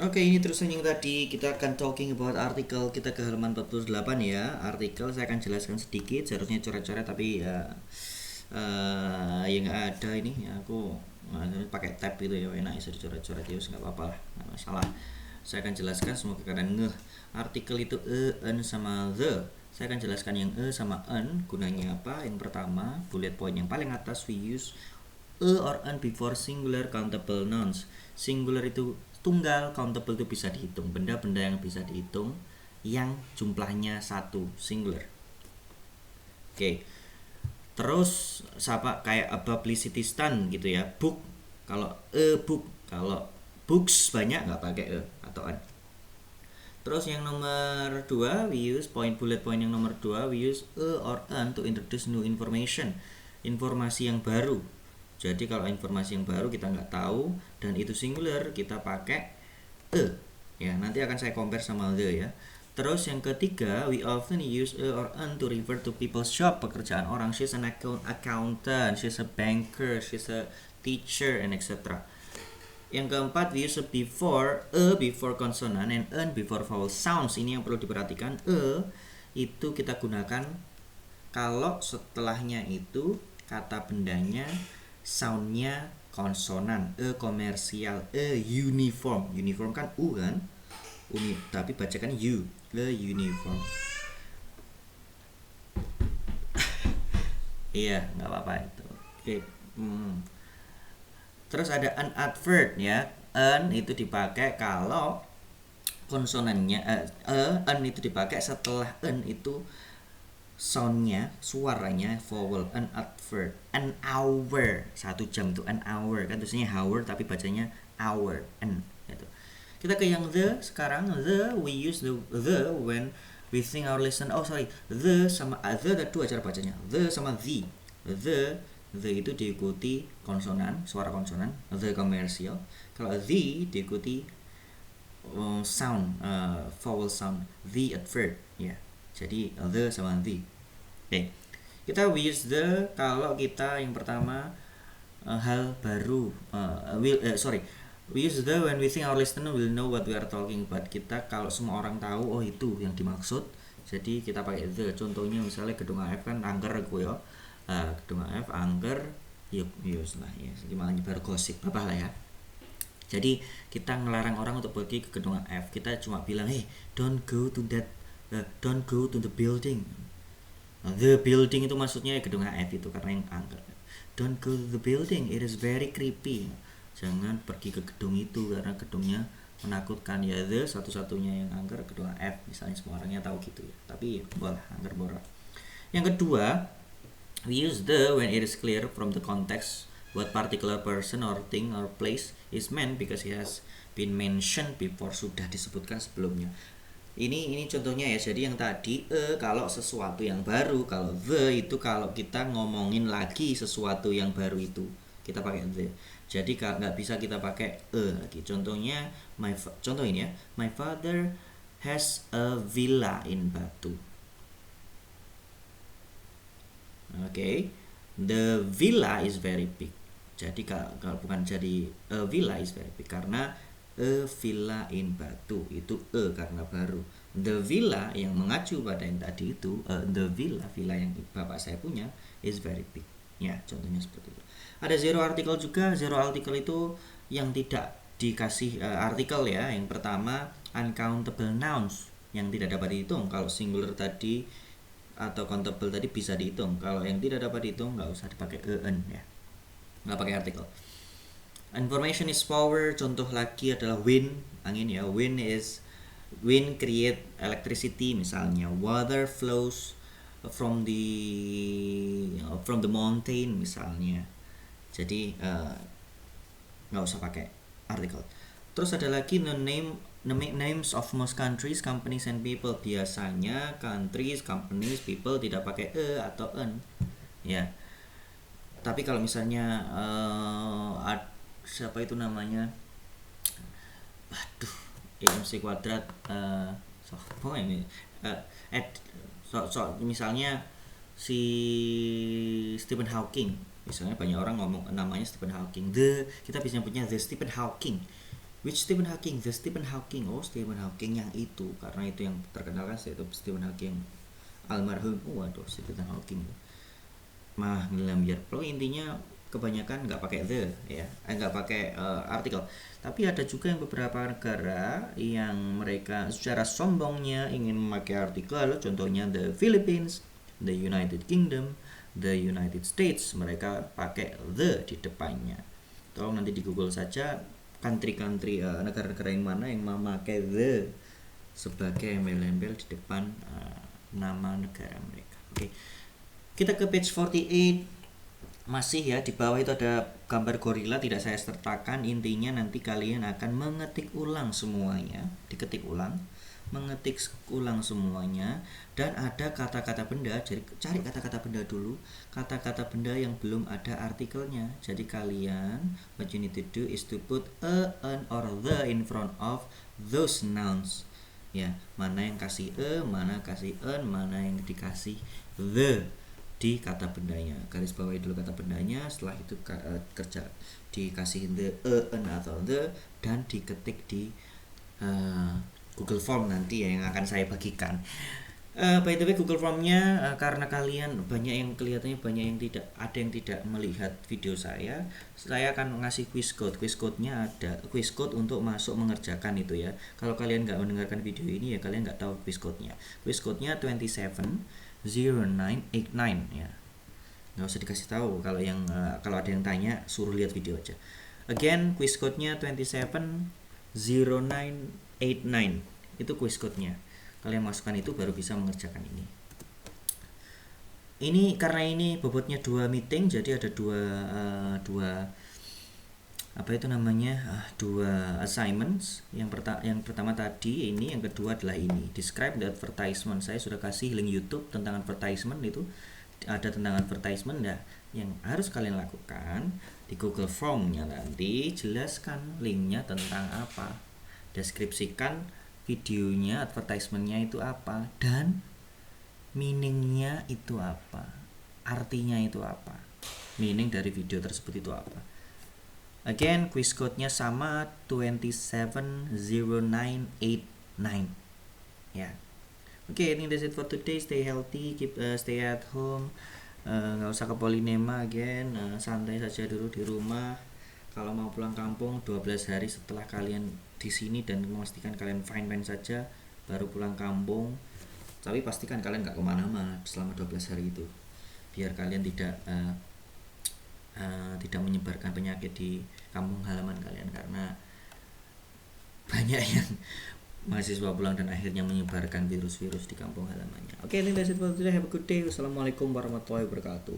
Oke, ini terusan yang tadi kita akan talking about artikel, kita ke halaman 48 ya. Artikel saya akan jelaskan sedikit, seharusnya coret-coret tapi ya ya nggak ada ini. Aku pakai tab gitu ya, enak bisa dicoret-coret ya, nggak apa-apa lah, nggak masalah. Saya akan jelaskan semoga kalian ngeh. Artikel itu en sama the. Saya akan jelaskan yang sama en gunanya apa. Yang pertama, bullet point yang paling atas, we use or an before singular countable nouns. Singular itu tunggal, countable itu bisa dihitung, benda-benda yang bisa dihitung yang jumlahnya satu, singular. Oke, terus siapa kayak a publicity stunt gitu ya, book, kalau book, kalau books banyak nggak pakai atau an. Terus yang nomor 2 we use point, bullet point yang nomor 2 we use or an to introduce new information, informasi yang baru. Jadi kalau informasi yang baru kita nggak tahu dan itu singular, kita pakai ya. Nanti akan saya compare sama the ya. Terus yang ketiga, we often use a or an to refer to people's job, pekerjaan orang. She's an accountant, she's a banker, she's a teacher, and etc. Yang keempat, we use a before consonant and an before vowel sounds. Ini yang perlu diperhatikan. Itu kita gunakan kalau setelahnya itu kata bendanya soundnya konsonan. Komersial, uniform. Uniform kan u kan? Tapi bacakan u. Uniform. Iya, nggak apa-apa itu. Oke. Terus ada an adverb ya. An itu dipakai kalau konsonannya an itu dipakai setelah an itu soundnya, suaranya vowel. An adverb, an hour, 1 jam tuh an hour kan, tulisannya hour tapi bacanya hour, an gitu. Kita ke yang the sekarang. The we use the when we think our listen. Oh sorry, the sama the ada dua cara bacanya, the sama the itu diikuti konsonan, suara konsonan, the komersial. Kalau the diikuti sound, vowel sound, the adverb ya. Jadi the sama the. Oke, kita we use the kalau kita yang pertama hal baru, we use the when we think our listener will know what we are talking about. Kita kalau semua orang tahu oh itu yang dimaksud, jadi kita pakai the. Contohnya misalnya gedung AF kan angker gue ya, gedung AF angker, yuk lah ya, gimana baru gosip apa lah ya. Jadi kita ngelarang orang untuk pergi ke gedung AF, kita cuma bilang hey don't go to that, don't go to the building. The building itu maksudnya gedung AF itu karena yang angker. Don't go to the building, it is very creepy. Jangan pergi ke gedung itu karena gedungnya menakutkan ya. The satu-satunya yang angker gedung AF misalnya, semua orangnya tahu gitu ya. Tapi boleh angker borak. Yang kedua, we use the when it is clear from the context what particular person or thing or place is meant because it has been mentioned before, sudah disebutkan sebelumnya. Ini contohnya ya. Jadi yang tadi kalau sesuatu yang baru, kalau the itu kalau kita ngomongin lagi sesuatu yang baru itu kita pakai the. Jadi nggak bisa kita pakai lagi. Contohnya contoh ini ya, my father has a villa in Batu. Oke, the villa is very big. Jadi kalau bukan jadi a villa is very big karena a villa in Batu itu karena baru. The villa yang mengacu pada yang tadi itu, the villa yang bapak saya punya is very big. Ya, contohnya seperti itu. Ada zero article juga. Zero article itu yang tidak dikasih artikel ya. Yang pertama uncountable nouns yang tidak dapat dihitung. Kalau singular tadi atau countable tadi bisa dihitung. Kalau yang tidak dapat dihitung nggak usah dipakai en ya, nggak pakai artikel. Information is power. Contoh lagi adalah wind, angin ya. Wind create electricity misalnya. Water flows from the mountain misalnya. Jadi nggak usah pakai artikel. Terus ada lagi names of most countries, companies and people. Biasanya countries, companies, people tidak pakai atau en ya. Tapi kalau misalnya siapa itu namanya, aduh, MC kuadrat, ini misalnya si Stephen Hawking, misalnya banyak orang ngomong namanya Stephen Hawking, kita bisa punya the Stephen Hawking. Which Stephen Hawking? The Stephen Hawking. Oh, Stephen Hawking yang itu, karena itu yang terkenal kan, itu Stephen Hawking almarhum. Waduh, Stephen Hawking. Mah ngelambiar. Lo intinya kebanyakan nggak pakai the ya, nggak pakai artikel. Tapi ada juga yang beberapa negara yang mereka secara sombongnya ingin memakai artikel. Contohnya the Philippines, the United Kingdom, the United States. Mereka pakai the di depannya. Tolong nanti di Google saja country-country, negara-negara yang mana yang memakai the sebagai embel-embel di depan nama negara mereka. Oke. Kita ke page 48. Masih ya, di bawah itu ada gambar gorila, tidak saya sertakan. Intinya nanti kalian akan mengetik ulang semuanya, diketik ulang, mengetik ulang semuanya, dan ada kata-kata benda. Jadi cari kata-kata benda dulu, kata-kata benda yang belum ada artikelnya. Jadi kalian what you need to do is to put a, an, or the in front of those nouns. Ya, mana yang kasih mana kasih an, mana yang dikasih the di kata bendanya. Garis bawahi dulu kata bendanya, setelah itu kerja dikasih the, an atau the, dan diketik di Google Form nanti ya, yang akan saya bagikan. By the way, Google Formnya karena kalian banyak yang kelihatannya banyak yang tidak, ada yang tidak melihat video saya akan ngasih quiz code. Quiz code-nya ada, quiz code untuk masuk mengerjakan itu ya. Kalau kalian nggak mendengarkan video ini ya kalian nggak tahu quiz code-nya. Quiz code-nya 270989 ya. Nggak usah dikasih tahu, kalau yang kalau ada yang tanya suruh lihat video aja. Again, quiz code-nya 270989. Itu quiz code-nya. Kalian masukkan itu baru bisa mengerjakan ini. Ini karena ini bobotnya 2 meeting, jadi ada dua apa itu namanya, dua assignments. Yang pertama tadi ini, yang kedua adalah ini, describe the advertisement. Saya sudah kasih link YouTube tentang advertisement, itu ada tentang advertisement. Nah, yang harus kalian lakukan di Google Form-nya nanti, jelaskan linknya tentang apa, deskripsikan videonya, advertisementnya itu apa, dan meaningnya itu apa, artinya itu apa, meaning dari video tersebut itu apa. Again, quiz code-nya sama 270989 ya. Oke, I think that's it for today. Stay healthy, keep stay at home, nggak usah ke Polinema again, santai saja dulu di rumah. Kalau mau pulang kampung 12 hari setelah kalian di sini, dan memastikan kalian fine-fine saja, baru pulang kampung. Tapi pastikan kalian nggak kemana-mana selama 12 hari itu, biar kalian tidak menyebarkan penyakit di kampung halaman kalian, karena banyak yang mahasiswa pulang dan akhirnya menyebarkan virus-virus di kampung halamannya. Oke, I think that's it for today. Have a good day. Wassalamualaikum warahmatullahi wabarakatuh.